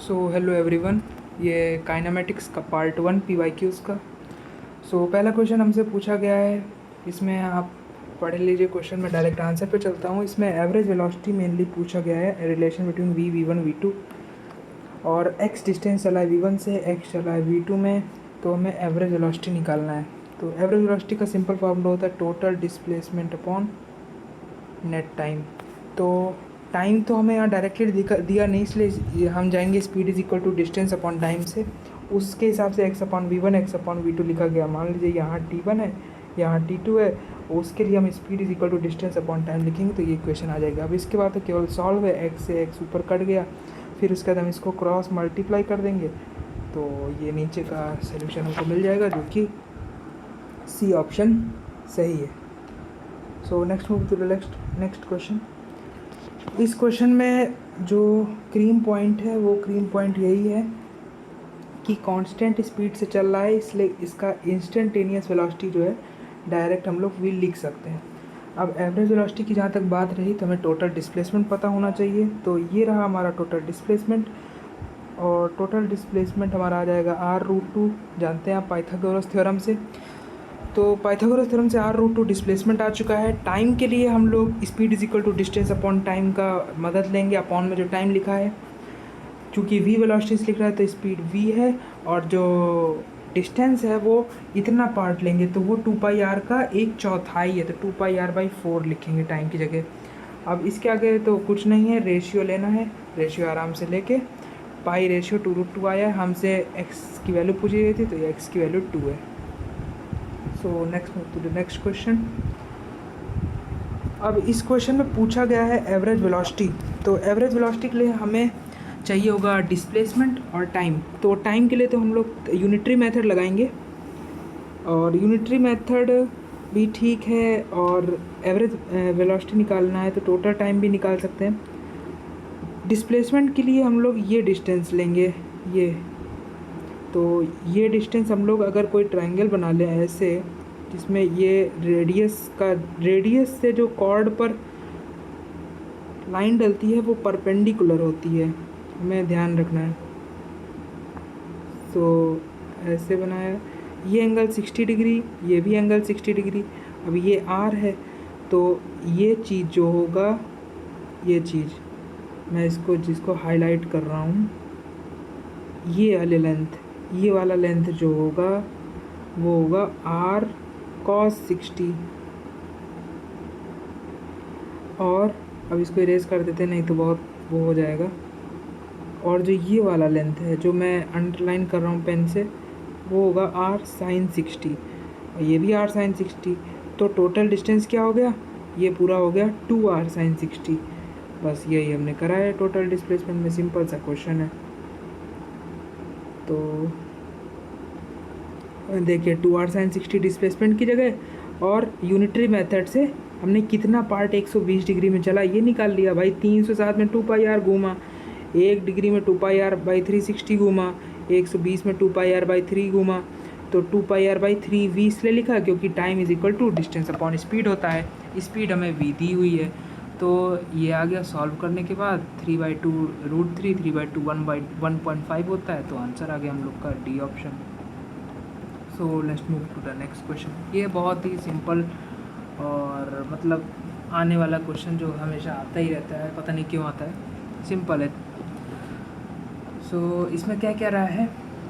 So hello everyone, ये kinematics का part 1 PYQs का। पहला क्वेश्चन हमसे पूछा गया है, इसमें आप पढ़ लीजिए क्वेश्चन में डायरेक्ट आंसर पे चलता हूँ। इसमें एवरेज वेलोसिटी मेनली पूछा गया है, रिलेशन बिटवीन V1 V2 और x डिस्टेंस चला है V1 से, x चला है V2 में, तो हमें एवरेज वेलोसिटी निकालना है। तो एवरेज वेलोसिटी का सिंपल फॉर्मूला होता है total displacement upon net time. तो टाइम तो हमें यहाँ डायरेक्टली दिया नहीं, इसलिए हम जाएंगे speed is equal to distance upon time से। उसके हिसाब से x upon V1 x upon V2 लिखा गया। मान लीजिए यहाँ T1 है, यहाँ T2 है, उसके लिए हम speed is equal to distance upon time लिखेंगे, तो ये इक्वेशन आ जाएगा। अब इसके बाद तो केवल सॉल्व है, x से x ऊपर कट गया, फिर उसके बाद हम इसको क्रॉस मल्टीप्लाई कर देंगे, तो ये नीचे का सोल्यूशन हमको मिल जाएगा, जो कि सी ऑप्शन सही है। So next move to the next question. इस क्वेश्चन में जो क्रीम पॉइंट है वो क्रीम पॉइंट यही है कि कांस्टेंट स्पीड से चल रहा है, इसलिए इसका इंस्टेंटेनियस वेलोसिटी जो है डायरेक्ट हम लोग व्हील लिख सकते हैं। अब एवरेज वेलोसिटी की जहाँ तक बात रही, तो हमें टोटल डिस्प्लेसमेंट पता होना चाहिए। तो ये रहा हमारा टोटल डिस्प्लेसमेंट, और टोटल डिस्प्लेसमेंट हमारा आ जाएगा r√2, जानते हैं आप पाइथागोरस थ्योरम से। तो पाइथागोरस थ्योरम से r√2 डिस्प्लेसमेंट आ चुका है। टाइम के लिए हम लोग speed is equal to distance upon time का मदद लेंगे। अपॉन में जो टाइम लिखा है, चूँकि v वेलोसिटी से लिख रहा है तो स्पीड v है, और जो डिस्टेंस है वो इतना पार्ट लेंगे, तो वो 2πr का 1/4 है, तो 2πr/4 लिखेंगे टाइम की जगह। अब इसके आगे तो कुछ नहीं है, रेशियो लेना है। रेशियो आराम से लेके पाई रेशियो 2√2 आया है। हमसे x की वैल्यू पूछी गई थी, तो ये x की वैल्यू 2 है। So next move to the next question. अब इस क्वेश्चन में पूछा गया है एवरेज वेलोसिटी। तो एवरेज वेलोसिटी के लिए हमें चाहिए होगा डिस्प्लेसमेंट और टाइम। तो टाइम के लिए तो हम लोग यूनिटरी मेथड लगाएंगे, और यूनिटरी मेथड भी ठीक है, और एवरेज वेलोसिटी निकालना है तो टोटल टाइम भी निकाल सकते हैं। डिस्प्लेसमेंट के लिए हम लोग ये डिस्टेंस लेंगे, तो ये डिस्टेंस हम लोग अगर कोई ट्रायंगल बना लें ऐसे, जिसमें ये रेडियस से जो कॉर्ड पर लाइन डलती है वो परपेंडिकुलर होती है, हमें ध्यान रखना है। तो ऐसे बनाया, ये एंगल 60 डिग्री, ये भी एंगल 60 डिग्री। अब ये R है, तो ये चीज़ जो होगा, ये चीज़ मैं जिसको हाईलाइट कर रहा हूँ, ये वाला लेंथ जो होगा वो होगा R cos 60। और अब इसको इरेज कर देते हैं, नहीं तो बहुत वो हो जाएगा। और जो ये वाला लेंथ है जो मैं अंडरलाइन कर रहा हूँ पेन से, वो होगा R sin 60, और ये भी R sin 60। तो टोटल डिस्टेंस क्या हो गया, ये पूरा हो गया 2R sin 60। बस यही हमने करा है टोटल डिस्प्लेसमेंट में, सिंपल सा क्वेश्चन है। तो देखिए 2R sin 60 डिस्प्लेसमेंट की जगह, और यूनिटरी मेथड से हमने कितना पार्ट 120 डिग्री में चला ये निकाल लिया भाई। 307 में 2πr घूमा, 1 डिग्री में 2πr/360 घूमा, 120 में 2πr/3 घूमा, तो 2πr/3 v इसलिए लिखा क्योंकि time is equal to distance upon speed होता है। स्पीड हमें v दी हुई है, तो ये आ गया। सॉल्व करने के बाद 3/2√3, 3/2 1/1.5 होता है, तो आंसर आ गया हम लोग का D option. So let's move to the next question. ये बहुत ही सिंपल और मतलब आने वाला क्वेश्चन जो हमेशा आता ही रहता है, पता नहीं क्यों आता है, सिंपल है। सो इसमें क्या क्या रहा है,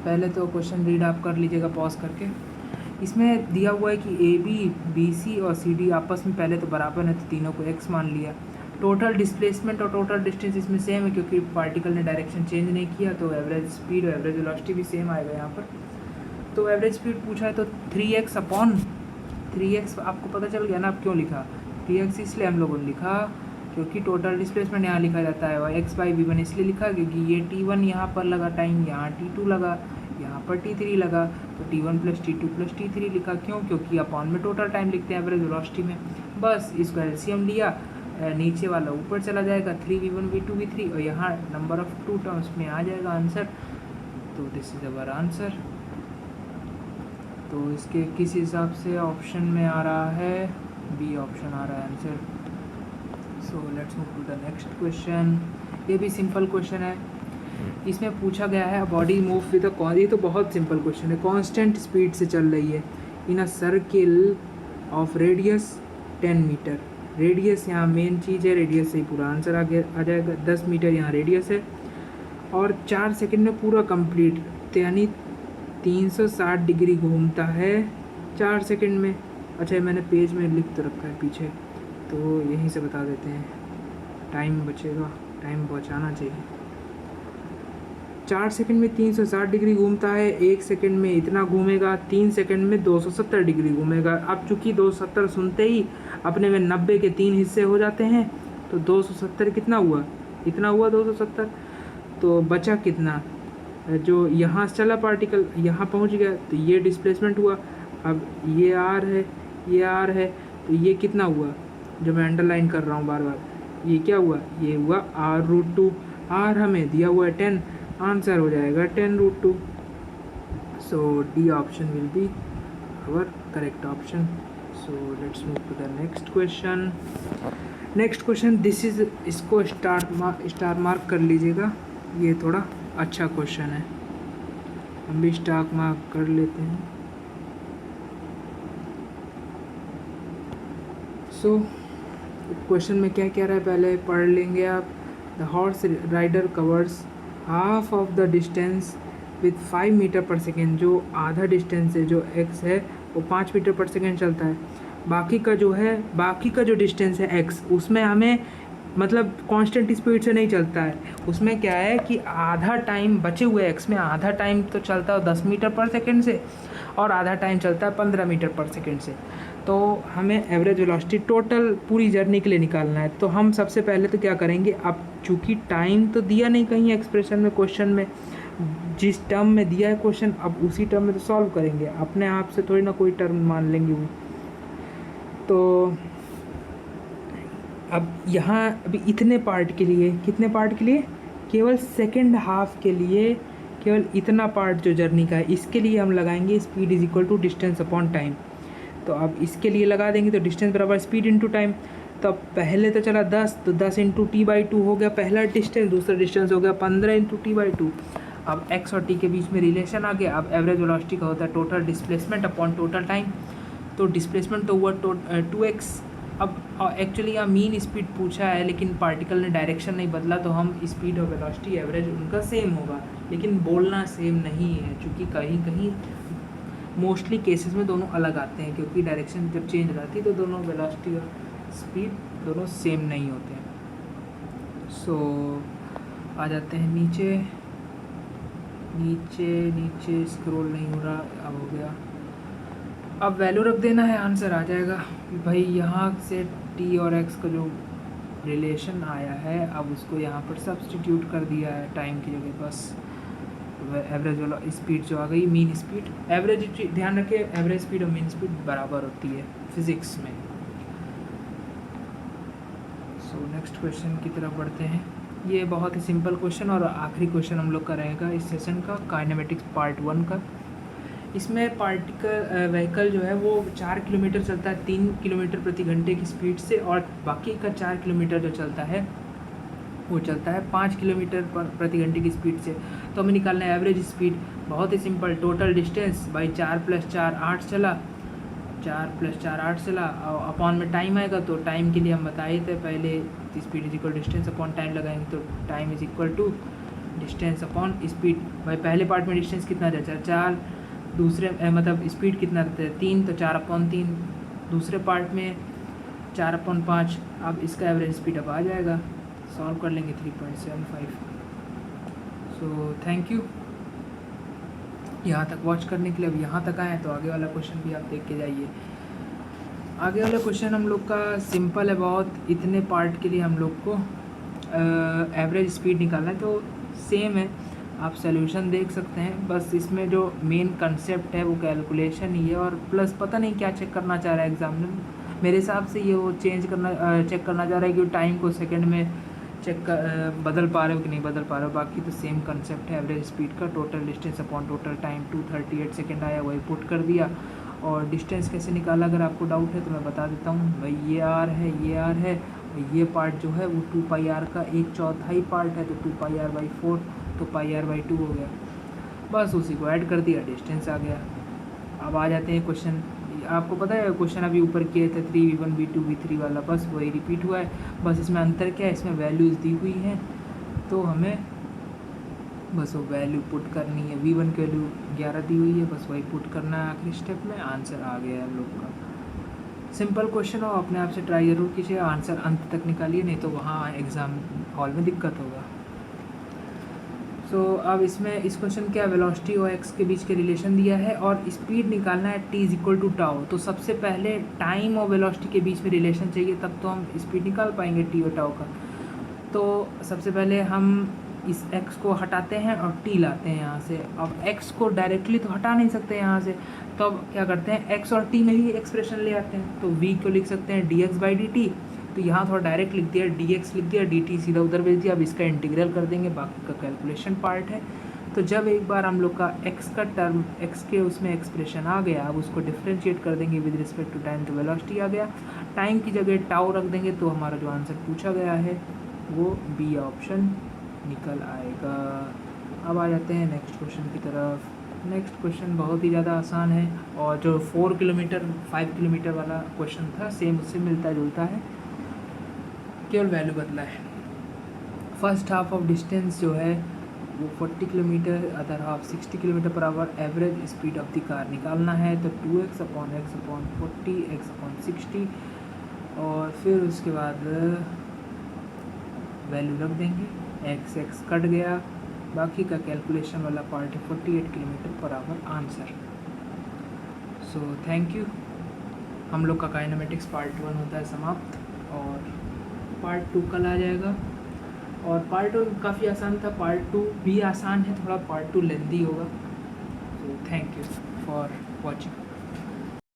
पहले तो क्वेश्चन रीड आप कर लीजिएगा पॉज करके। इसमें दिया हुआ है कि AB, BC और CD आपस में पहले तो बराबर है, तो तीनों को x मान लिया। टोटल डिस्प्लेसमेंट और टोटल डिस्टेंस इसमें सेम है, क्योंकि पार्टिकल ने डायरेक्शन चेंज नहीं किया, तो एवरेज स्पीड और एवरेज वेलोसिटी भी सेम आएगा यहाँ पर। तो एवरेज स्पीड पूछा है, तो 3x अपॉन 3x आपको पता चल गया ना अब क्यों लिखा। 3x इसलिए हम लोगों ने लिखा क्योंकि टोटल डिस्प्लेसमेंट यहाँ लिखा जाता है, और x/v1 इसलिए लिखा क्योंकि ये t1 यहाँ पर लगा टाइम, यहाँ t2 लगा, यहाँ पर t3 लगा, तो t1 + t2 + t3 लिखा। क्यों, क्योंकि अपॉन में टोटल टाइम लिखते हैं एवरेज वेलोसिटी में। बस इसको एलसीएम लिया, नीचे वाला ऊपर चला जाएगा, 3v1 v2 v3, और यहाँ नंबर ऑफ 2 टर्म्स में आ जाएगा आंसर। तो दिस इज अवर आंसर। तो इसके किस हिसाब से ऑप्शन में आ रहा है, बी ऑप्शन आ रहा है answer. So let's move to the next question. ये भी सिंपल क्वेश्चन है। इसमें पूछा गया है बॉडी मूव विद अ, ये तो बहुत सिंपल क्वेश्चन है, कांस्टेंट स्पीड से चल रही है in a circle of radius 10 metre. Radius यहाँ मेन चीज़ है, रेडियस से ही पूरा आंसर आ जाएगा। 10 मीटर यहाँ रेडियस है और 4 सेकंड में पूरा कंप्लीट, यानी 360 डिग्री घूमता है 4 सेकंड में। अच्छा मैंने पेज में लिख तो रखा है पीछे, तो यहीं से बता देते हैं, टाइम बचेगा, टाइम बचाना चाहिए। 4 सेकंड में 360 डिग्री घूमता है, 1 सेकंड में इतना घूमेगा, 3 सेकंड में 270 डिग्री घूमेगा। अब चूंकि 270 सुनते ही अपने में 90 के 3 हिस्से हो जाते हैं, तो 270 कितना हुआ, इतना हुआ 270। तो बचा कितना, जो यहाँ से चला पार्टिकल यहाँ पहुँच गया, तो ये डिस्प्लेसमेंट हुआ। अब ये आर है, ये आर है, तो ये कितना हुआ, जो मैं अंडरलाइन कर रहा हूँ बार बार, ये क्या हुआ, ये हुआ r√2। आर हमें दिया हुआ है 10, आंसर हो जाएगा 10√2। So D option will be our correct option. So let's move to the next question. Next question this is, इसको स्टार मार्क कर लीजिएगा, ये थोड़ा अच्छा क्वेश्चन है, हम भी स्टार मार्क कर लेते हैं। सो क्वेश्चन में क्या कह रहा है पहले पढ़ लेंगे आप। The horse rider covers half of the distance with 5 metre per second. जो आधा डिस्टेंस है, जो x है, वो 5 मीटर पर सेकेंड चलता है। बाकी का जो है, बाकी का जो डिस्टेंस है x, उसमें हमें मतलब कांस्टेंट स्पीड से नहीं चलता है। उसमें क्या है कि आधा टाइम बचे हुए x में, आधा टाइम तो चलता है 10 मीटर पर सेकेंड से और आधा टाइम चलता है 15 मीटर पर सेकेंड से। तो हमें एवरेज वेलोसिटी टोटल पूरी जर्नी के लिए निकालना है। तो हम सबसे पहले तो क्या करेंगे, अब चूँकि टाइम तो दिया नहीं कहीं एक्सप्रेशन में, क्वेश्चन में जिस टर्म में दिया है क्वेश्चन, अब उसी टर्म में तो सॉल्व करेंगे, अपने आप से थोड़ी ना कोई टर्म मान लेंगे वो। तो अब यहाँ अभी इतने पार्ट के लिए, कितने पार्ट के लिए, केवल सेकेंड हाफ के लिए केवल इतना पार्ट जो जर्नी का है, इसके लिए हम लगाएंगे speed is equal to distance upon time. तो अब इसके लिए लगा देंगे, तो डिस्टेंस बराबर स्पीड इंटू टाइम। तो अब पहले तो चला 10, तो 10 इंटू t/2 हो गया पहला डिस्टेंस, दूसरा डिस्टेंस हो गया 15 इंटू t/2। अब x और t के बीच में रिलेशन आ गया। अब एवरेज वेलोसिटी का होता है total displacement upon total time. तो डिस्प्लेसमेंट तो हुआ 2x। अब एक्चुअली यहाँ मीन स्पीड पूछा है, लेकिन पार्टिकल ने डायरेक्शन नहीं बदला, तो हम स्पीड और वेलोसिटी एवरेज उनका सेम होगा, लेकिन बोलना सेम नहीं है, क्योंकि कहीं कहीं मोस्टली केसेस में दोनों अलग आते हैं, क्योंकि डायरेक्शन जब चेंज हो जाती है तो दोनों वेलोसिटी और स्पीड दोनों सेम नहीं होते हैं। सो आ जाते हैं नीचे, नीचे नीचे स्क्रॉल नहीं हो रहा, अब हो गया। अब वैल्यू रख देना है, आंसर आ जाएगा भाई। यहाँ से t और x का जो रिलेशन आया है, अब उसको यहाँ पर सब्स्टिट्यूट कर दिया है टाइम की जगह, बस एवरेज वाला स्पीड जो आ गई, मीन स्पीड। एवरेज ध्यान रखें, एवरेज स्पीड और मीन स्पीड बराबर होती है फिज़िक्स में। सो नेक्स्ट क्वेश्चन की तरफ बढ़ते हैं। ये बहुत ही सिंपल क्वेश्चन और आखिरी क्वेश्चन हम लोग का रहेगा इस सेशन का, काइनेमेटिक्स पार्ट 1 का। इसमें पार्टिकल व्हीकल जो है वो 4 किलोमीटर चलता है 3 किलोमीटर प्रति घंटे की स्पीड से, और बाकी का 4 किलोमीटर जो चलता है वो चलता है 5 किलोमीटर प्रति घंटे की स्पीड से। तो हमें निकालना है एवरेज स्पीड। बहुत ही सिंपल, टोटल डिस्टेंस बाई 4 + 4 8 चला, 4 + 4 8 चला, और अपॉन में टाइम आएगा। तो टाइम के लिए हम बताए थे पहले, speed is equal distance upon time लगाएंगे, तो time is equal to distance upon speed. भाई पहले पार्ट में डिस्टेंस कितना रहता है 4, दूसरे मतलब स्पीड कितना रहता है 3, तो 4/3। दूसरे पार्ट में 4/5। अब इसका एवरेज स्पीड अब आ जाएगा, सॉल्व कर लेंगे 3.75। सो थैंक यू यहाँ तक वॉच करने के लिए। अब यहाँ तक आए तो आगे वाला क्वेश्चन भी आप देख के जाइए। आगे वाला क्वेश्चन हम लोग का सिंपल है बहुत। इतने पार्ट के लिए हम लोग को एवरेज स्पीड निकालना है, तो सेम है, आप सॉल्यूशन देख सकते हैं। बस इसमें जो मेन कंसेप्ट है वो कैलकुलेशन ही है, और प्लस पता नहीं क्या चेक करना चाह रहा है एग्जामिनर। मेरे हिसाब से ये वो चेक करना चाह रहा है कि टाइम को सेकंड में बदल पा रहे हो कि नहीं बदल पा रहे हो। बाकी तो सेम कंसेप्ट है एवरेज स्पीड का। Total distance upon total time 238 second आया, वही पुट कर दिया। और डिस्टेंस कैसे निकाला, अगर आपको डाउट है तो मैं बता देता हूँ भाई। ये आर है, ये आर है, ये पार्ट जो है वो 2πr का 1/4 पार्ट है, तो 2πr/4। तो तो पाई आर बाई 2 हो गया, बस उसी को ऐड कर दिया, डिस्टेंस आ गया। अब आ जाते हैं क्वेश्चन, आपको पता है क्वेश्चन अभी ऊपर किए थे 3v1 v2 v3 वाला, बस वही रिपीट हुआ है। बस इसमें अंतर क्या है, इसमें वैल्यूज़ दी हुई हैं तो हमें बस वो वैल्यू पुट करनी है। v1 की वैल्यू 11 दी हुई है, बस वही पुट करना है आखिरी स्टेप में, आंसर आ गया है हम लोग का। सिंपल क्वेश्चन हो, अपने आप से ट्राई ज़रूर कीजिए, आंसर अंत तक निकालिए, नहीं तो वहाँ एग्ज़ाम हॉल में दिक्कत होगा। सो अब इसमें इस क्वेश्चन क्या, वेलोसिटी और एक्स के बीच के रिलेशन दिया है और स्पीड निकालना है t इक्वल टू टाउ। तो सबसे पहले टाइम और वेलोसिटी के बीच में रिलेशन चाहिए, तब तो हम स्पीड निकाल पाएंगे t और टाउ का। तो सबसे पहले हम इस x को हटाते हैं और t लाते हैं यहाँ से। अब x को डायरेक्टली तो हटा नहीं सकते यहाँ से, तो अब क्या करते हैं, x और t में ही एक्सप्रेशन ले आते हैं। तो v को लिख सकते हैं dx बाई dt, तो यहाँ थोड़ा डायरेक्ट लिख दिया, dx लिख दिया, dt सीधा उधर भेज दिया। अब इसका इंटीग्रल कर देंगे, बाकी का कैलकुलेशन पार्ट है। तो जब एक बार हम लोग का x का टर्म, x के उसमें एक्सप्रेशन आ गया, अब उसको डिफ्रेंशिएट कर देंगे विद रिस्पेक्ट टू टाइम, तो वेलोसिटी आ गया। टाइम की जगह टाउ रख देंगे, तो हमारा जो आंसर पूछा गया है वो बी ऑप्शन निकल आएगा। अब आ जाते हैं नेक्स्ट क्वेश्चन की तरफ। नेक्स्ट क्वेश्चन बहुत ही ज़्यादा आसान है, और जो 4 किलोमीटर 5 किलोमीटर वाला क्वेश्चन था सेम उससे मिलता जुलता है, केवल वैल्यू बदला है। फर्स्ट हाफ ऑफ डिस्टेंस जो है वो 40 kilometre, other half 60 kilometre per hour. Average speed of the car निकालना है, तो 2x अपॉन 40 x अपॉन 60, और फिर उसके बाद वैल्यू रख देंगे, x कट गया, बाकी का कैलकुलेशन वाला पार्ट है 48 kilometre per hour answer. So thank you. हम लोग का काइनेमेटिक्स पार्ट 1 होता है समाप्त, और पार्ट 2 कल आ जाएगा। और पार्ट 1 काफ़ी आसान था, पार्ट 2 भी आसान है थोड़ा, पार्ट 2 लेंदी होगा। So thank you for watching.